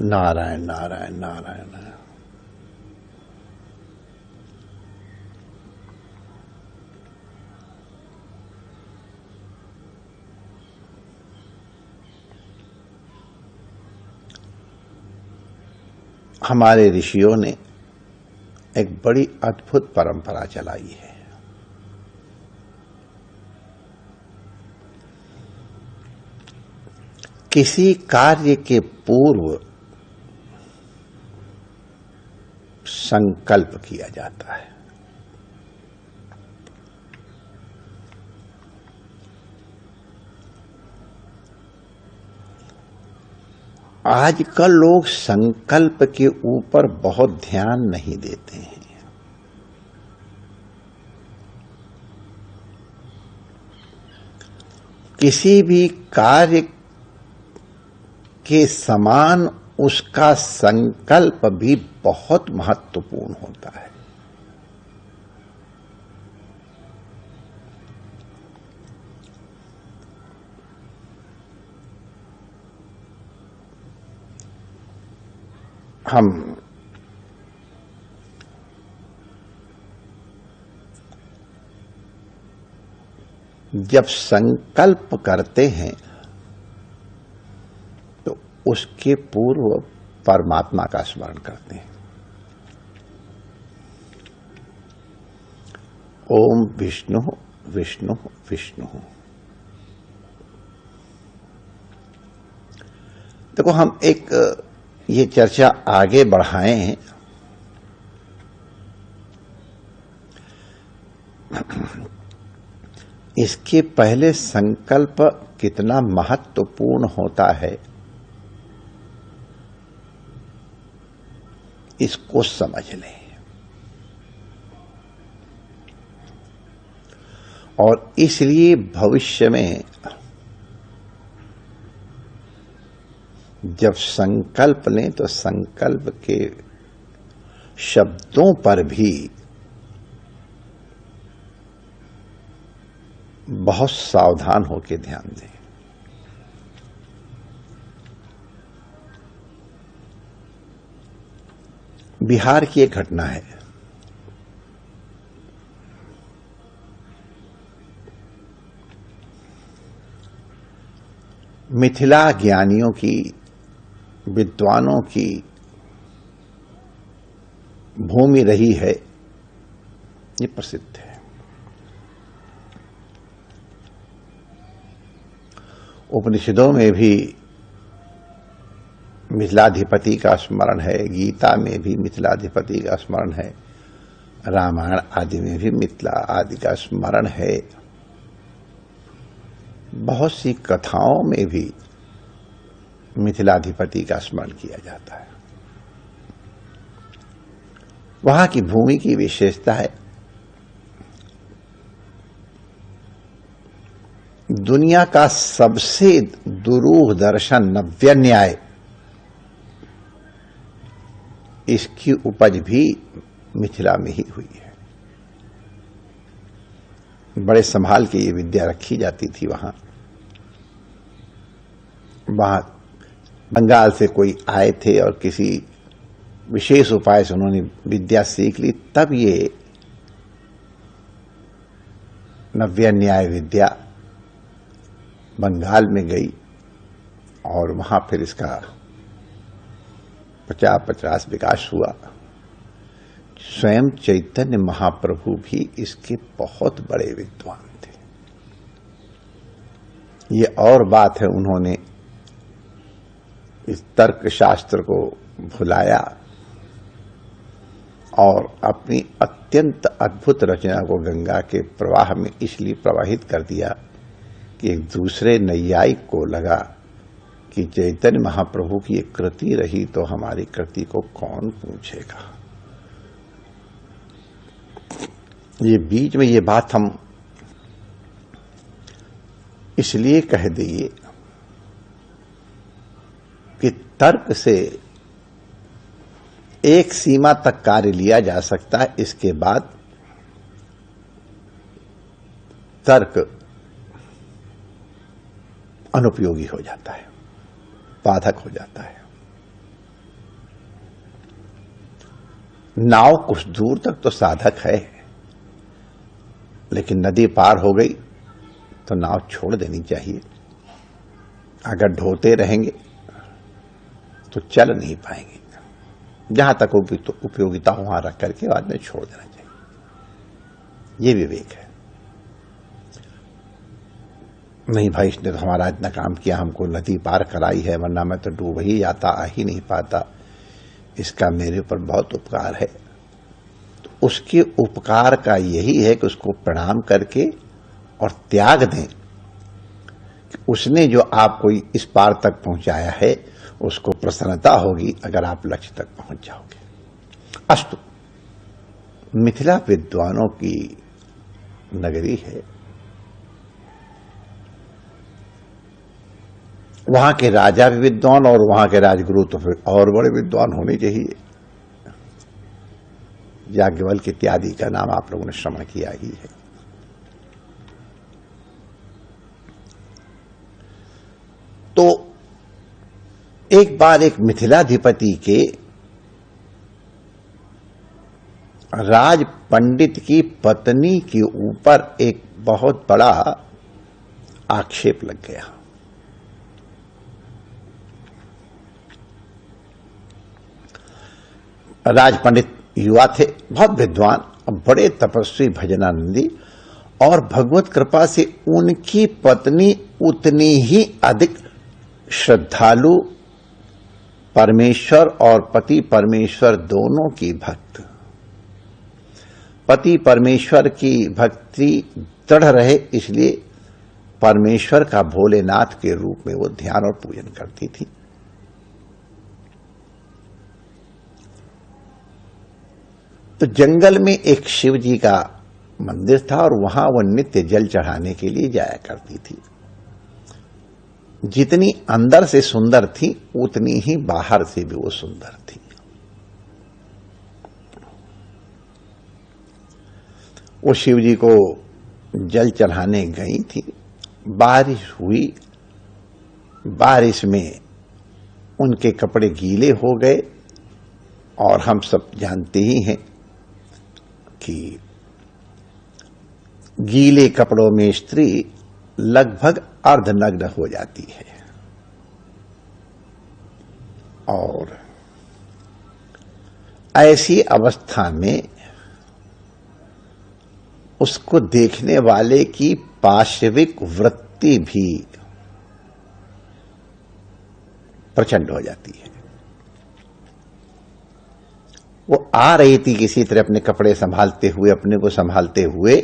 नारायण नारायण नारायण। हमारे ऋषियों ने एक बड़ी अद्भुत परंपरा चलाई है। किसी कार्य के पूर्व संकल्प किया जाता है। आजकल लोग संकल्प के ऊपर बहुत ध्यान नहीं देते हैं। किसी भी कार्य के समान उसका संकल्प भी बहुत महत्वपूर्ण होता है। हम जब संकल्प करते हैं तो उसके पूर्व परमात्मा का स्मरण करते हैं। ओम विष्णु विष्णु विष्णु। देखो, हम एक ये चर्चा आगे बढ़ाएं। इसके पहले संकल्प कितना महत्वपूर्ण होता है, इसको समझ लें। और इसलिए भविष्य में जब संकल्प लें तो संकल्प के शब्दों पर भी बहुत सावधान होकर ध्यान दें। बिहार की एक घटना है। मिथिला ज्ञानियों की, विद्वानों की भूमि रही है, ये प्रसिद्ध है। उपनिषदों में भी मिथिलाधिपति का स्मरण है, गीता में भी मिथिलाधिपति का स्मरण है, रामायण आदि में भी मिथिला आदि का स्मरण है। बहुत सी कथाओं में भी मिथिलाधिपति का स्मरण किया जाता है। वहां की भूमि की विशेषता है, दुनिया का सबसे दुरूह दर्शन नव्य न्याय, इसकी उपज भी मिथिला में ही हुई है। बड़े संभाल के ये विद्या रखी जाती थी। वहां बंगाल से कोई आए थे और किसी विशेष उपाय से उन्होंने विद्या सीख ली, तब ये नव्य न्याय विद्या बंगाल में गई और वहां फिर इसका 50 विकास हुआ। स्वयं चैतन्य महाप्रभु भी इसके बहुत बड़े विद्वान थे। ये और बात है, उन्होंने इस तर्क शास्त्र को भुलाया और अपनी अत्यंत अद्भुत रचना को गंगा के प्रवाह में इसलिए प्रवाहित कर दिया कि एक दूसरे नैयायिक को लगा कि चैतन्य महाप्रभु की एक कृति रही तो हमारी कृति को कौन पूछेगा। ये बीच में ये बात हम इसलिए कह दिए कि तर्क से एक सीमा तक कार्य लिया जा सकता है, इसके बाद तर्क अनुपयोगी हो जाता है, बाधक हो जाता है। नाव कुछ दूर तक तो साधक है, लेकिन नदी पार हो गई तो नाव छोड़ देनी चाहिए। अगर ढोते रहेंगे तो चल नहीं पाएंगे। जहां तक उपयोगिता वहां रख करके बाद में छोड़ देना चाहिए। ये विवेक है। नहीं भाई, इसने तो हमारा इतना काम किया, हमको नदी पार कराई है, वरना मैं तो डूब ही जाता, आ ही नहीं पाता, इसका मेरे ऊपर बहुत उपकार है। तो उसके उपकार का यही है कि उसको प्रणाम करके और त्याग दें कि उसने जो आपको इस पार तक पहुंचाया है, उसको प्रसन्नता होगी अगर आप लक्ष्य तक पहुंच जाओगे। अस्तु, मिथिला विद्वानों की नगरी है। वहां के राजा भी विद्वान और वहां के राजगुरु तो फिर और बड़े विद्वान होने चाहिए। याज्ञवल्क्य इत्यादि का नाम आप लोगों ने श्रवण किया ही है। तो एक बार एक मिथिलाधिपति के राज पंडित की पत्नी के ऊपर एक बहुत बड़ा आक्षेप लग गया। राज पंडित युवा थे, बहुत विद्वान, बड़े तपस्वी भजनानंदी, और भगवत कृपा से उनकी पत्नी उतनी ही अधिक श्रद्धालु, परमेश्वर और पति परमेश्वर दोनों की भक्त। पति परमेश्वर की भक्ति दृढ़ रहे, इसलिए परमेश्वर का भोलेनाथ के रूप में वो ध्यान और पूजन करती थी। तो जंगल में एक शिव जी का मंदिर था और वहां वो नित्य जल चढ़ाने के लिए जाया करती थी। जितनी अंदर से सुंदर थी उतनी ही बाहर से भी वो सुंदर थी। वो शिव जी को जल चढ़ाने गई थी। बारिश हुई, बारिश में उनके कपड़े गीले हो गए, और हम सब जानते ही हैं कि गीले कपड़ों में स्त्री लगभग अर्धनग्न हो जाती है, और ऐसी अवस्था में उसको देखने वाले की पाशविक वृत्ति भी प्रचंड हो जाती है। वो आ रही थी किसी तरह अपने कपड़े संभालते हुए, अपने को संभालते हुए,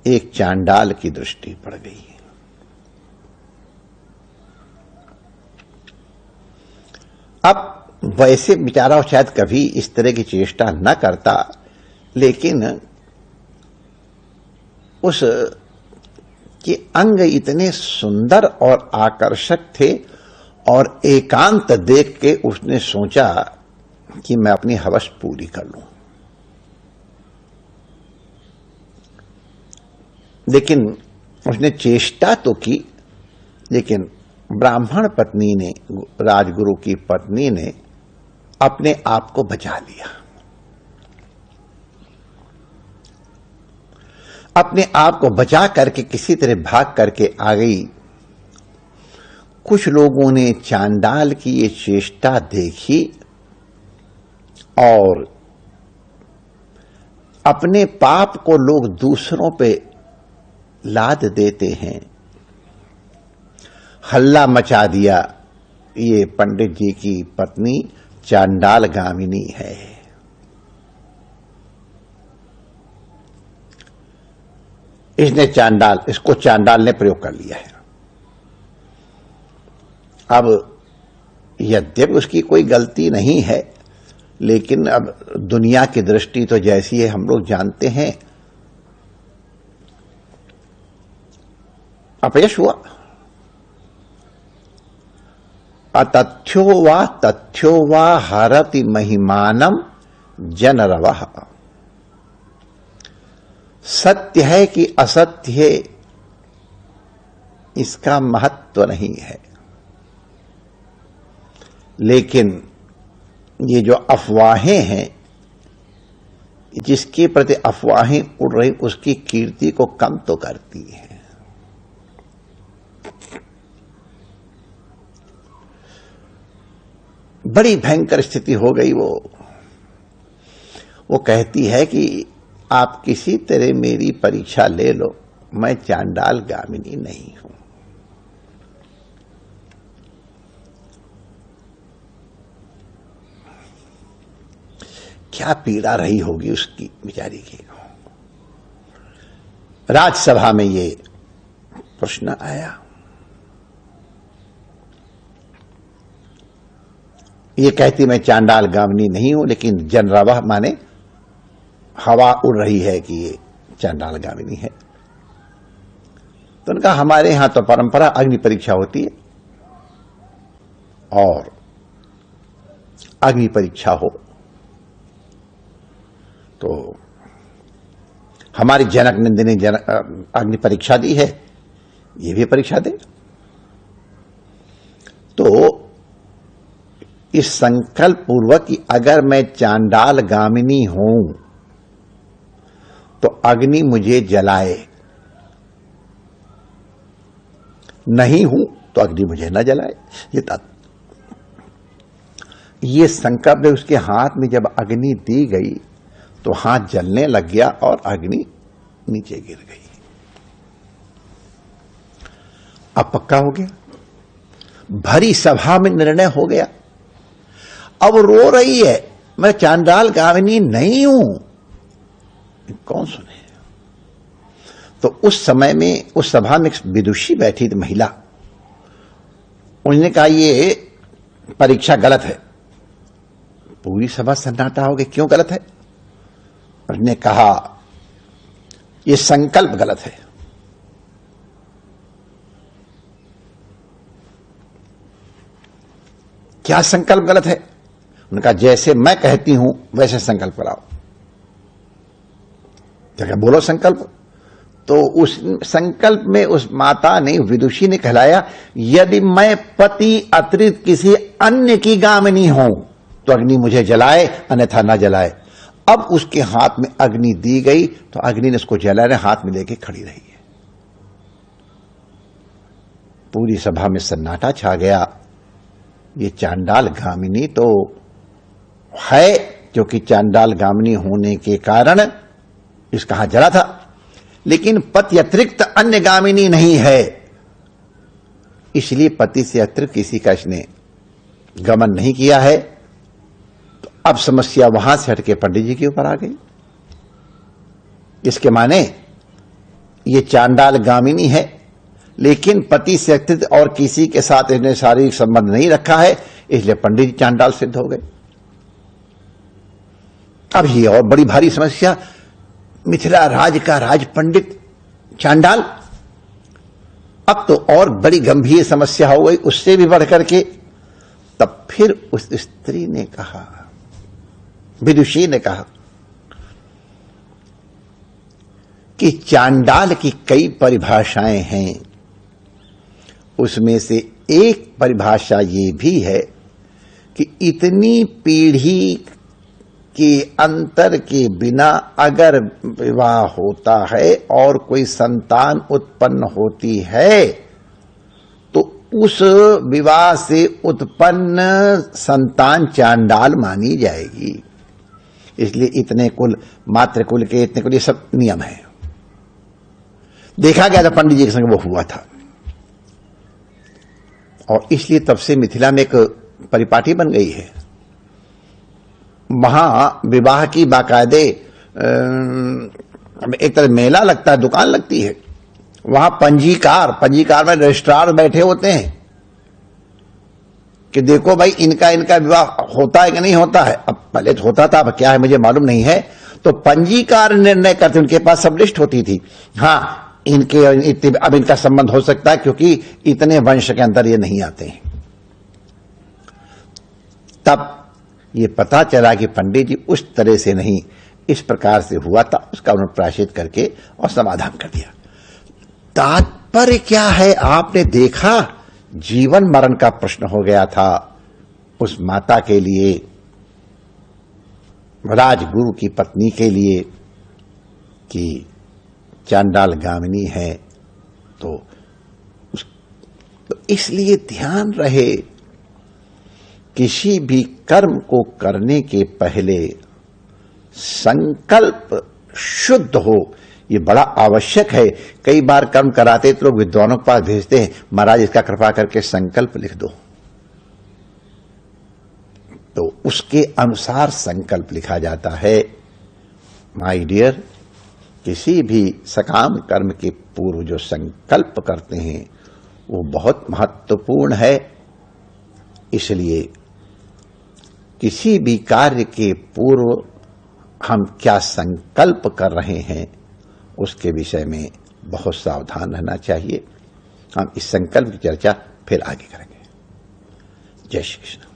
एक चांडाल की दृष्टि पड़ गई। अब वैसे बेचारा शायद कभी इस तरह की चेष्टा न करता, लेकिन उस के अंग इतने सुंदर और आकर्षक थे, और एकांत देख के उसने सोचा कि मैं अपनी हवस पूरी कर लूं। लेकिन उसने चेष्टा तो की, लेकिन ब्राह्मण पत्नी ने, राजगुरु की पत्नी ने अपने आप को बचा लिया। अपने आप को बचा करके किसी तरह भाग करके आ गई। कुछ लोगों ने चांडाल की ये चेष्टा देखी और अपने पाप को लोग दूसरों पे लाद देते हैं, हल्ला मचा दिया, ये पंडित जी की पत्नी चांडाल गामिनी है। इसको चांडाल ने प्रयोग कर लिया है। अब यद्यपि उसकी कोई गलती नहीं है, लेकिन अब दुनिया की दृष्टि तो जैसी है हम लोग जानते हैं, अपयश हुआ। तथ्यो वा हरति महिमानम जनरवः। सत्य है कि असत्य है, इसका महत्व नहीं है, लेकिन ये जो अफवाहें हैं जिसके प्रति अफवाहें उड़ रही उसकी कीर्ति को कम तो करती है। बड़ी भयंकर स्थिति हो गई। वो कहती है कि आप किसी तरह मेरी परीक्षा ले लो, मैं चांडाल गामिनी नहीं हूं। क्या पीड़ा रही होगी उसकी बेचारी की। राज्यसभा में ये प्रश्न आया। ये कहती मैं चांडाल गामिनी नहीं हूं, लेकिन जनरवा माने हवा उड़ रही है कि ये चांडाल गामिनी है। तो उनका हमारे यहां तो परंपरा अग्नि परीक्षा होती है, और अग्नि परीक्षा हो तो हमारी जनक नंदिनी अग्नि परीक्षा दी है, ये भी परीक्षा दे। तो इस संकल्प पूर्वक कि अगर मैं चांडाल गामिनी हूं तो अग्नि मुझे जलाए, नहीं हूं तो अग्नि मुझे न जलाए। ये संकल्प उसके हाथ में जब अग्नि दी गई तो हाथ जलने लग गया और अग्नि नीचे गिर गई। अब पक्का हो गया, भरी सभा में निर्णय हो गया। अब रो रही है मैं चांडाल गामिनी नहीं हूं, कौन सुने। तो उस समय में उस सभा में एक विदुषी बैठी थी महिला, उन्होंने कहा ये परीक्षा गलत है। पूरी सभा सन्नाटा हो गई, क्यों गलत है। उसने कहा ये संकल्प गलत है। क्या संकल्प गलत है। उन्होंने कहा जैसे मैं कहती हूं वैसे संकल्प कराओ। क्या बोलो संकल्प। तो उस संकल्प में उस माता ने, विदुषी ने कहलाया, यदि मैं पति अतिरिक्त किसी अन्य की गामिनी हूं तो अग्नि मुझे जलाए, अन्यथा न जलाए। अब उसके हाथ में अग्नि दी गई तो अग्नि ने उसको जलाने हाथ में लेके खड़ी रही है। पूरी सभा में सन्नाटा छा गया। ये चांडाल गामिनी तो है, क्योंकि चांडाल गामिनी होने के कारण इसका हाथ जला था, लेकिन पति अतिरिक्त अन्य गामिनी नहीं है, इसलिए पति से अतिरिक्त किसी का इसने गमन नहीं किया है। तो अब समस्या वहां से हटके पंडित जी के ऊपर आ गई। इसके माने ये चांडाल गामिनी है, लेकिन पति से अतिरिक्त और किसी के साथ इसने शारीरिक संबंध नहीं रखा है, इसलिए पंडित जी चांडाल सिद्ध हो गए। अब ये और बड़ी भारी समस्या, मिथिला राज का राज पंडित चांडाल। अब तो और बड़ी गंभीर समस्या हो गई, उससे भी बढ़कर के। तब फिर उस स्त्री ने कहा, विदुषी ने कहा कि चांडाल की कई परिभाषाएं हैं, उसमें से एक परिभाषा ये भी है कि इतनी पीढ़ी के अंतर के बिना अगर विवाह होता है और कोई संतान उत्पन्न होती है तो उस विवाह से उत्पन्न संतान चांडाल मानी जाएगी। इसलिए इतने कुल, मातृ कुल के इतने कुल, ये सब नियम है। देखा गया था पंडित जी के संग वो हुआ था, और इसलिए तब से मिथिला में एक परिपाटी बन गई है। वहां विवाह की बाकायदे एक तरह मेला लगता है, दुकान लगती है। वहां पंजीकार में रजिस्ट्रार बैठे होते हैं कि देखो भाई इनका विवाह होता है कि नहीं होता है। अब पहले तो होता था, अब क्या है मुझे मालूम नहीं है। तो पंजीकार निर्णय करते, उनके पास सब लिस्ट होती थी। हाँ, अब इनका संबंध हो सकता है क्योंकि इतने वंश के अंदर ये नहीं आते हैं। तब ये पता चला कि पंडित जी उस तरह से नहीं, इस प्रकार से हुआ था। उसका उन्होंने प्रायश्चित करके और समाधान कर दिया। तात्पर्य क्या है, आपने देखा, जीवन मरण का प्रश्न हो गया था उस माता के लिए। राजगुरु की पत्नी के लिए कि चांडाल गामिनी है, तो इसलिए ध्यान रहे किसी भी कर्म को करने के पहले संकल्प शुद्ध हो, ये बड़ा आवश्यक है। कई बार कर्म कराते तो लोग विद्वानों के पास भेजते हैं, महाराज इसका कृपा करके संकल्प लिख दो, तो उसके अनुसार संकल्प लिखा जाता है। माय डियर, किसी भी सकाम कर्म के पूर्व जो संकल्प करते हैं वो बहुत महत्वपूर्ण है। इसलिए किसी भी कार्य के पूर्व हम क्या संकल्प कर रहे हैं उसके विषय में बहुत सावधान रहना चाहिए। हम इस संकल्प की चर्चा फिर आगे करेंगे। जय श्री कृष्ण।